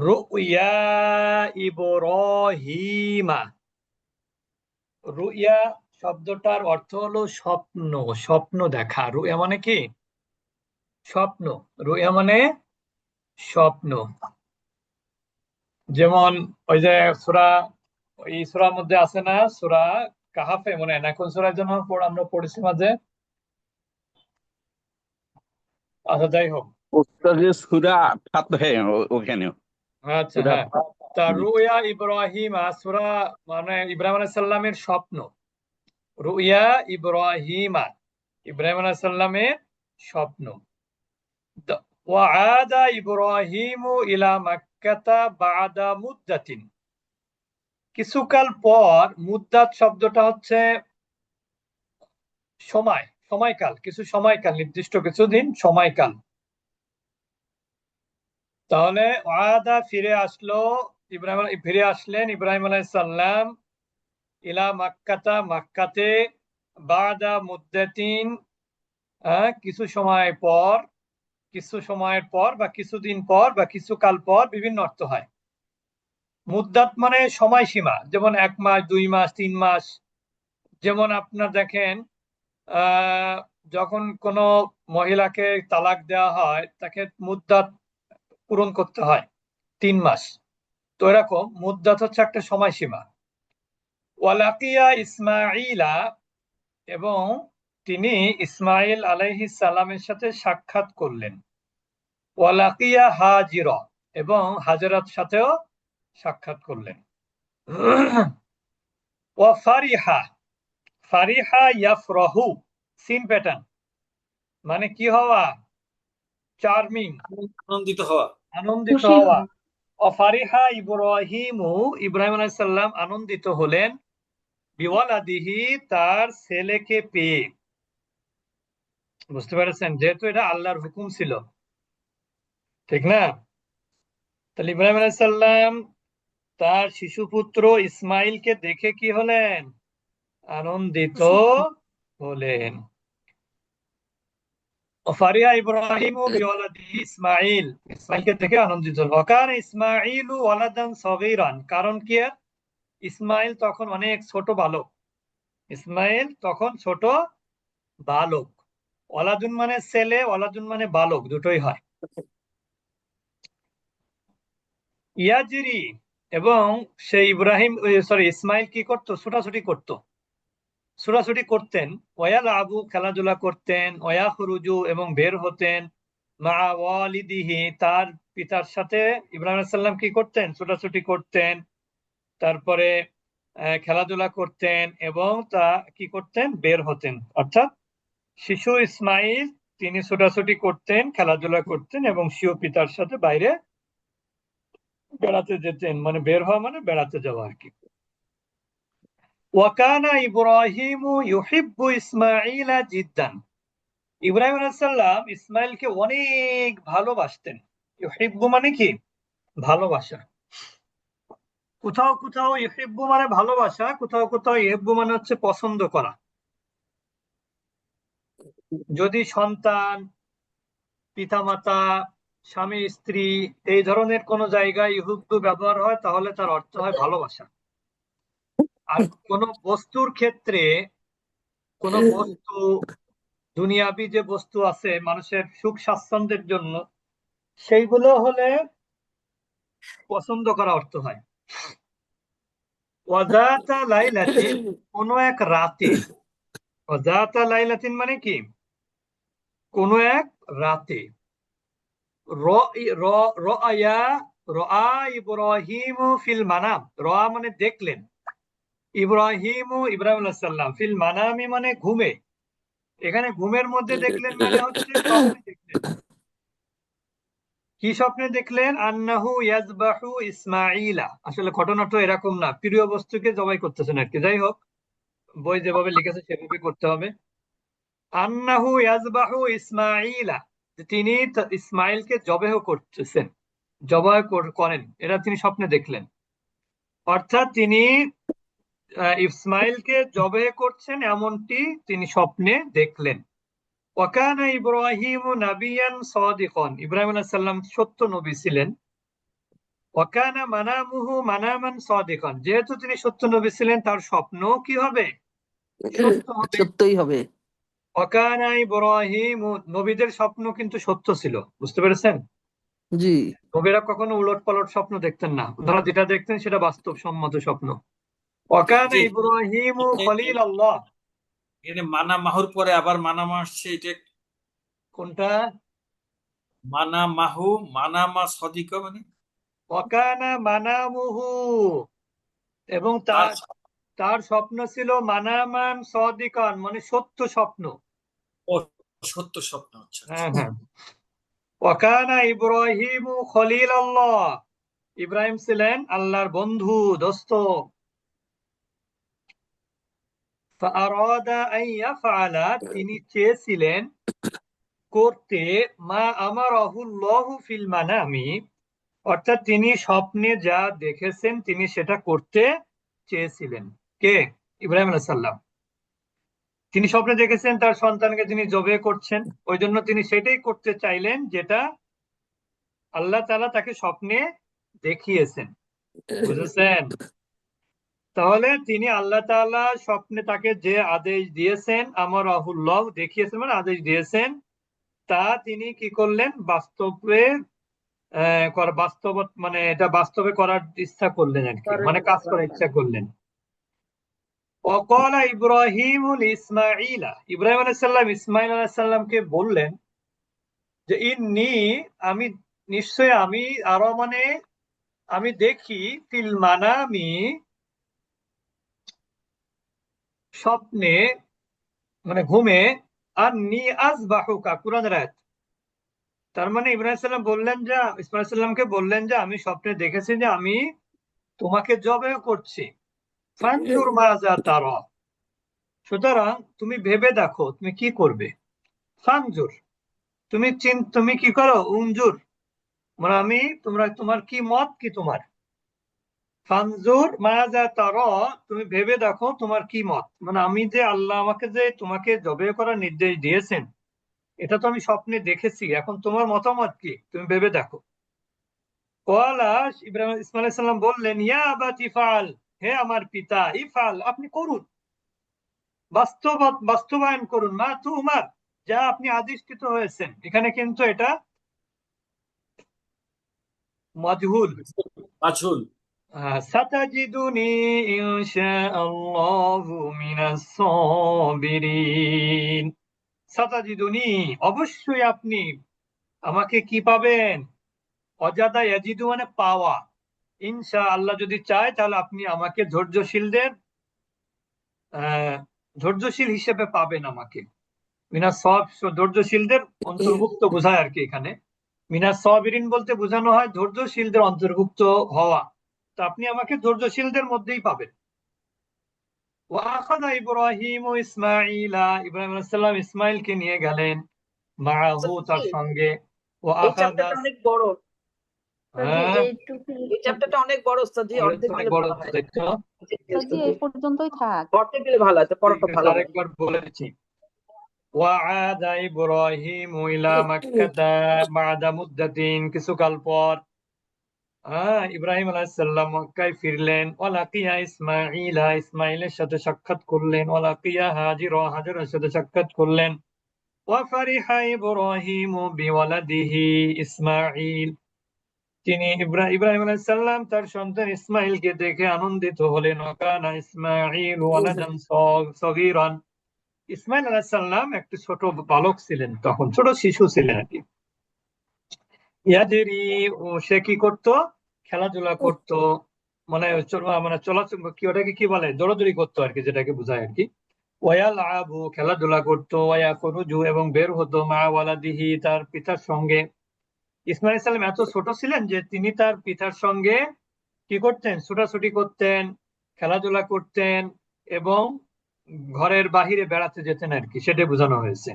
রুইয়া ইব্রাহিমা। রুইয়া শব্দটার অর্থ হলো স্বপ্ন, স্বপ্ন দেখা। রুইয়া মানে কি? স্বপ্ন। রুইয়া মানে স্বপ্ন। যেমন ওই যে সূরা, এই সূরার মধ্যে আছে না, সূরা কাহাফে, মনে হয় না কোন সূরার জন্য আমরা পড়েছি মাঝে। আচ্ছা, যাই হোক। উস্তাদের সূরা ফাতহে ওখানেও আচ্ছা, সূরা হ্যাঁ। তা জি। রুইয়া ইব্রাহিমা সূরা মানে ইব্রাহিম আলাইহিস সালামের স্বপ্ন। রুইয়া ইব্রাহিমা, ইব্রাহিম আলাইহিস সালামের স্বপ্ন। ওয়াআদা ইব্রাহিমু ইলা মাক্কাতা বাদা মুদ্দাতিন। কিছুকাল পর, মুদ্দাত শব্দটা হচ্ছে সময়, সময়কাল, কিছু সময়কাল, নির্দিষ্ট কিছুদিন সময়কাল। তাহলে ওয়াদা ফিরে আসলো, ফিরে আসলেন ইব্রাহিম আলাইহিস সালাম ইলা মাক্কাতা, মাক্কাতে, বাদা মুদ্দাতিন, কিছু সময় পর, কিছু সময়ের পর বা কিছুদিন পর বা কিছু কাল পর, বিভিন্ন অর্থ হয়। মুদ্দাত মানে সময়সীমা, যেমন 1 মাস, 2 মাস, 3 মাস। যেমন আপনার দেখেন, আহ যখন কোনো মহিলাকে তালাক দেওয়া হয়, তাকে মুদ্দাত পূরণ করতে হয় 3 মাস। তো এরকম মুদ্দাত হচ্ছে একটা সময়সীমা। ওয়ালাকিয়া ইসমাইলা, এবং তিনি ইসমাইল আলাইহিস সালামের সাথে সাক্ষাৎ করলেন। ওয়ালাকিয়া হাজিরা, এবং হাজেরার সাথেও সাক্ষাৎ করলেন। ওয়া ফারিহা, ফারিহা ইয়াফরাহু, সিন প্যাটার্ন, মানে কি হওয়া? চার্মিং, আনন্দিত হওয়া। আনন্দিত খুশি হওয়া। হওয়া। অফারিহা ইব্রাহিমু, ইব্রাহিম আলাইহিস সালাম আনন্দিত হলেন। বিওয়ালাদিহি, তার ছেলেকে পেয়ে। বুঝতে পেরেছেন? যেহেতু এটা আল্লাহর হুকুম ছিল, ঠিক না? তাহলে ইব্রাহিম আলাইহিস সালাম তার শিশুপুত্র ইসমাইলকে দেখে কি হলেন? আনন্দিত খুশি হলেন। ফারিহা ইব্রাহিমু বিওয়ালাদিহি ইসমাইল, ইসমাইলকে দেখে আনন্দিত হলেন। ওয়াকানা ইসমাইলু ওয়ালাদান সগীরান, কারণ কি? ইসমাইল তখন অনেক ছোট বালক। ইসমাইল তখন ছোট বালক। ওয়ালাদুন মানে ছেলে, ওয়ালাদুন মানে বালক, দুটোই হয়। ইয়াজরি, এবং সে ইব্রাহিম, সরি, ইসমাইল কি করতো? ছোটাছুটি করতো, ছোটাছুটি করতেন। ওয়াল আবু, খেলাধুলা করতেন। ওয়া খুরুজু, এবং বের হতেন। মা ওয়ালিদিহি, তার পিতার সাথে ইব্রাহিম আলাইহিস সালাম কি করতেন? ছোটাছুটি করতেন। তারপরে খেলাধুলা করতেন, এবং তা কি করতেন? বের হতেন। অর্থাৎ শিশু ইসমাইল, তিনি ছোটাছুটি করতেন, খেলাধুলা করতেন, এবং স্বীয় পিতার সাথে বাইরে বেড়াতে যেতেন। মানে বের হওয়া মানে বেড়াতে যাওয়া আর কি। ওয়াকানা ইব্রাহিমু ইউহিব্বু ইসমাইলা জিদ্দান, ইব্রাহিম আলাইহিস সালাম ইসমাইলকে অনেক ভালোবাসতেন। ইউহিব্বু মানে কি? ভালোবাসা। কোথাও কোথাও ইউহিব্বু মানে ভালোবাসা, কোথাও কোথাও ইউহিব্বু মানে হচ্ছে পছন্দ করা। যদি সন্তান, পিতামাতা, স্বামী স্ত্রী, এই ধরনের কোন জায়গায় ইহুব্বু ব্যবহার হয়, তাহলে তার অর্থ হয় ভালোবাসা। আর কোন বস্তুর ক্ষেত্রে, কোন বস্তু, দুনিয়াবি যে বস্তু আছে মানুষের সুখ স্বাচ্ছন্দ্যের জন্য, সেইগুলো হলে পছন্দ করা অর্থ হয়। ওয়াজাতা লাইলাতিন, কোন এক রাতে। ওয়াজাতা লাইলাতিন মানে কি? কোন এক রাতে। রআয়া, রআ ইব্রাহিমু ফিল মানাম, রআ মানে দেখলেন। ইব্রাহিমু, ইব্রাহিম আলাইহিস সালাম, ফিল মানামি মানে ঘুমে। এখানে ঘুমের মধ্যে দেখলেন মানে হচ্ছে স্বপ্নে দেখলেন। কি স্বপ্নে দেখলেন? আন্নাহু ইয়াজবাহু ইসমাইলা, আসলে ঘটনাটা এরকম না, প্রিয় বস্তুকে জবাই করতেছেন আর কি। যাই হোক, বই যেভাবে লিখেছে সেভাবে করতে হবে। আন্নাহু ইয়াজবাহু ইসমাইলা, যে তিনি ইসমাইলকে জবেহ করতেছেন, জবাই করেন, এটা তিনি স্বপ্নে দেখলেন। অর্থাৎ তিনি ইসমাইলকে জবেহ করছেন, এমনটি তিনি স্বপ্নে দেখলেন। ওয়াকানা ইব্রাহিম নাবিয়ান সাদিকান, ইব্রাহিম আলাইহিস সালাম সত্য নবী ছিলেন। ওয়াকানা মানামুহু মানামান সাদিকান, যেহেতু তিনি সত্য নবী ছিলেন তার স্বপ্ন কি হবে? সত্য হবে। সত্যই হবে। ওয়াকানা ইব্রাহিম, নবীদের স্বপ্ন কিন্তু সত্য ছিল, বুঝতে পেরেছেন? জি। নবীরা কখনো উলট পালট স্বপ্ন দেখতেন না, ওনারা যেটা দেখতেন সেটা বাস্তবসম্মত স্বপ্ন। ওয়াকানা জি, ইব্রাহিম এটা- খলিল আল্লাহ, এটা মানা মাহুর পরে আবার মানামা আসছে, এটা কোনটা? মানা মাহু মানামা সদিক মানে ওয়াকানা মানামুহু, এবং তার তার স্বপ্ন ছিল মানামান সাদিকান, মানে সত্য স্বপ্ন। ও, সত্য স্বপ্ন। আচ্ছা আচ্ছা। হ্যাঁ হ্যাঁ। ওয়াকানা ইব্রাহিম খলিল আল্লাহ, ইব্রাহিম ছিলেন আল্লাহর বন্ধু, দোস্ত। ফাআরাদা আন ইয়াফআলা, তিনি চেয়েছিলেন করতে, মা আমারাহুল্লাহু ফিল মানামি, অর্থাৎ তিনি স্বপ্নে যা দেখেছেন তিনি সেটা করতে চেয়েছিলেন। কে? ইব্রাহিম আলাইহিস সালাম। তিনি স্বপ্নে দেখেছেন তার সন্তানকে তিনি জবে করছেন, ওই জন্য তিনি সেটাই করতে চাইলেন যেটা আল্লাহ তাআলা তাকে স্বপ্নে দেখিয়েছেন, বুঝেছেন? তাহলে তিনি আল্লাহ তাআলা স্বপ্নে তাকে যে আদেশ দিয়েছেন, আমারাহুল্লাহ দেখিয়েছেন মানে আদেশ দিয়েছেন, তা তিনি কি করলেন? বাস্তবে বাস্তব মানে এটা বাস্তবে করার ইচ্ছা করলেন আর কি, মানে কাজ করার ইচ্ছা করলেন। ওয়াকালা ইব্রাহিমুল ইসমাঈলা, ইব্রাহিম আলাইহিস সালাম ইসমাঈল আলাইহিস সালামকে বললেন যে ইন্নী, আমি নিশ্চয় আমি, আরো মানে আমি দেখি, ফিল মানামি স্বপ্নে, মানে ঘুমে, আন্নী আযবাহুকা, কুরআনের আয়াত। তার মানে ইব্রাহিম সাল্লাম বললেন যে, ইসমাঈল সাল্লামকে বললেন যে আমি স্বপ্নে দেখেছি যে আমি তোমাকে জবে করছি। ফানজুর মাযা তারা, সুতরাং তুমি ভেবে দেখো তুমি কি করবে। ফানজুর, তুমি কি করো? উনজুর, মানে আমি তোমার কি মত, কি তোমার। ফানজুর মাযা তারা, তুমি ভেবে দেখো তোমার কি মত, মানে আমি যে আল্লাহ আমাকে যে তোমাকে জবে করার নির্দেশ দিয়েছেন এটা তো আমি স্বপ্নে দেখেছি, এখন তোমার মতামত কি, তুমি ভেবে দেখো। ক্বালা, ইব্রাহিম ইসমাঈল আলাইহিস সালাম বললেন, ইয়া আবাতি ইফআল, হে আমার পিতা, ইফআল, আপনি করুন, বাস্তবায়ন করুন, মা তুমার, যা আপনি আদিষ্কৃত হয়েছেন। এখানে কিন্তু এটা মাজহুল। মাঝুল। সাতাজিদুনি ইনশাআল্লাহু মিনাস সাবিরিন, সাতাজিদুনি, অবশ্যই আপনি আমাকে কি পাবেন? অজাদা ইয়াজিদু মানে পাওয়া, ইনশা আল্লাহ যদি চায় তাহলে আপনি আমাকে আহ ধৈর্যশীল হিসেবে পাবেন আমাকে। মিনাস সব, ধৈর্যশীলদের অন্তর্ভুক্ত বোঝায় আর কি এখানে। মিনাস সাবিরিন বলতে বোঝানো হয় ধৈর্যশীলদের অন্তর্ভুক্ত হওয়া, তো আপনি আমাকে ধৈর্যশীলদের মধ্যেই পাবেন। ওয়াখাযা ইব্রাহিম ও ইসমাঈলা, ইব্রাহিম আলাইহিস সালাম ইসমাঈলকে নিয়ে গেলেন, মাআহু, তার সঙ্গে। ও এই আখাযা, চ্যাপ্টারটা অনেক বড়। হ্যাঁ এই চ্যাপ্টারটা অনেক বড় ওস্তাদ জি, অর্ধেক অনেক গেলে বড় ভালো হয়। দেখছো, জি এই পর্যন্তই থাক। অর্ধেক গেলে ভালো হয়, তো পড়াটা ঠিক আছে, ভালো হয়। আরেকবার বলে দিচ্ছি। وعاد إبراهيم إلى مكة بعد مدة, কিছুকাল পর ইব্রাহিম আলাইহিস সালাম মক্কায় ফিরলেন। ওয়ালাকিয়া ইসমাঈলা, ইসমাঈলের সাথে সাক্ষাৎ করলেন। ওয়ালাকিয়া হাজিরা, হাজেরার সাথে সাক্ষাৎ করলেন। ওয়াফারিহা ইব্রাহিম বিওয়ালাদিহি ইসমাঈল, তিনি ইব্রাহিম আলাইহিস সালাম তার সন্তান ইসমাঈলকে দেখে আনন্দিত হলেন। ওয়াকানা ইসমাঈল ওয়ালাদান সগীরান, ইসমাইল আলাইহিস সালাম একটি ছোট বালক ছিলেন, তখন ছোট শিশু ছিলেন আর কি। ইয়াদেরি, সে কি করতো? খেলাধুলা করতো, মানে মানে চলাচল কি, ওটাকে কি বলে, দৌড়াদৌড়ি করতো আর কি, যেটাকে বোঝায় আর কি। ওয়াল আবু, খেলাধুলা করতো, ওয়া খুরুজু, এবং বের হতো, মা ওয়ালাদিহি, তার পিতার সঙ্গে। ইসমাইল আলাইহিস সালাম এত ছোট ছিলেন যে তিনি তার পিতার সঙ্গে কি করতেন? ছোটাছুটি করতেন, খেলাধুলা করতেন, এবং ঘরের বাহিরে বেড়াতে যেতেন আর কি, সেটা বোঝানো হয়েছে।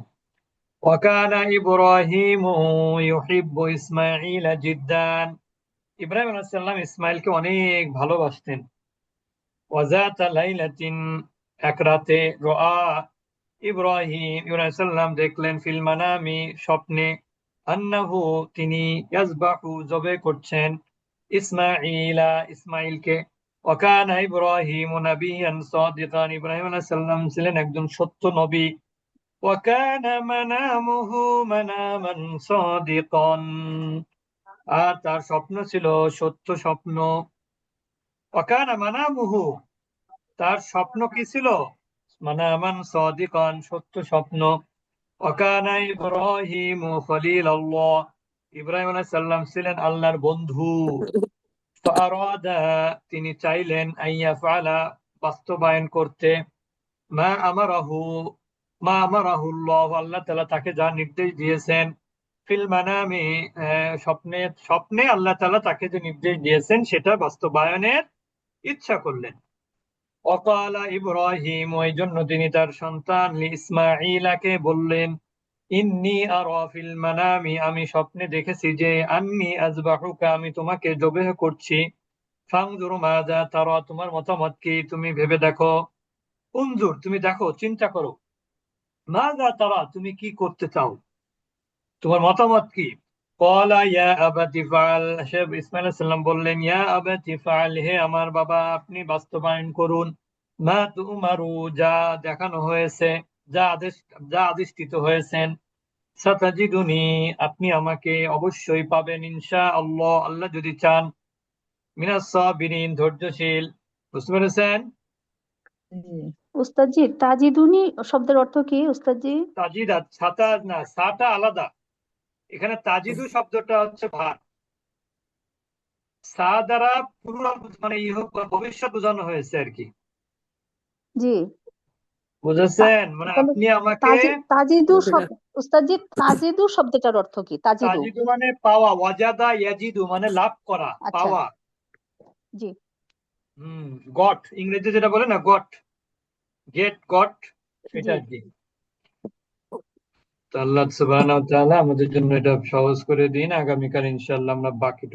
ওয়াকানা ইব্রাহিম ইউহিব্বু ইসমাঈল জিদ্দান, ইব্রাহিম আলাইহিস সালাম ইসমাইলকে অনেক ভালোবাসতেন। ওয়াজাতা লাইলাতিন, এক রাতে, রাআ ইব্রাহিম সাল্লাম দেখলেন ফিল মানামি স্বপ্নে আন্নাহু তিনি ইয়াজবাহু জবে করছেন ইসমাইলকে ওয়াকানা ইব্রাহিম নাবিয়ান সাদিকান ইব্রাহিম আলাইহিস সালাম ছিলেন একজন সত্য নবী ওয়াকানা মানামুহু মানামান সাদিকান আর তার স্বপ্ন ছিল সত্য স্বপ্ন ওয়াকানা মানামুহু তার স্বপ্ন কি ছিল মানামান সাদিকান সত্য স্বপ্ন ওয়াকানা ইব্রাহিমু খলিলাল্লাহ ইব্রাহিম আলাইহিস সালাম ছিলেন আল্লাহর বন্ধু ফাআরাদা তিনি চাইলেন আইয়াফআলা বাস্তবায়ন করতে মা আমারাহু আল্লাহ আল্লাহ তাআলা তাকে যা নির্দেশ দিয়েছেন ফিল মানামি স্বপ্নে স্বপ্নে আল্লাহ তাআলা তাকে যে নির্দেশ দিয়েছেন সেটা বাস্তবায়নের ইচ্ছা করলেন অকালা ইব্রাহিম ওই জন্য তিনি তার সন্তান ইসমাঈলাকে বললেন ইন্নী আরা ফিল মানামি আমি স্বপ্নে দেখেছি যে আন্নী আযবাহুকা আমি তোমাকে জবেহ করছি ফানজুর মাযা তারা তোমার মতামত কি তুমি ভেবে দেখো উনজুর তুমি দেখো চিন্তা করো মাযা তারা তুমি কি করতে চাও তোমার মতামত কি ক্বালা ইয়া আবাতি ফাআল শেখ ইসমাঈল আলাইহিস সালাম বললেন ইয়া আবাতি ফাআল হে আমার বাবা আপনি বাস্তবায়ন করুন মা তুমারু যা দেখানো হয়েছে যা আদিষ্টিত হয়েছেন সাতাজিদুনি আপনি আমাকে অবশ্যই পাবেন ইনশাআল্লাহ আল্লাহ যদি চান মিনাস সাবিরিন ধৈর্যশীল বুঝতে পেরেছেন উস্তাদজি তাজিদুনি শব্দের অর্থ কি উস্তাদজি? তাজিদা ছাতা না সাটা আলাদা এখানে তাজিদু শব্দটা হচ্ছে ভার সা দ্বারা পুরো মানে ভবিষ্যৎ বোঝানো হয়েছে আর কি জি বুঝেছেন মানে তাহলে আপনি আমাকে তাজিদু উস্তাদজি তাজিদু শব্দটার অর্থ কি? তাজিদু তাজিদু মানে পাওয়া ওয়াজাদা ইয়াজিদু মানে লাভ করা আচ্ছা পাওয়া জি গট ইংরেজি যেটা বলে না গট গট এটা জি আর কি তো আল্লাহ সুবহানাহু ওয়া তাআলা আমাদের জন্য এটা সহজ করে দিন আগামীকাল ইনশাআল্লাহ আমরা বাকিটুকু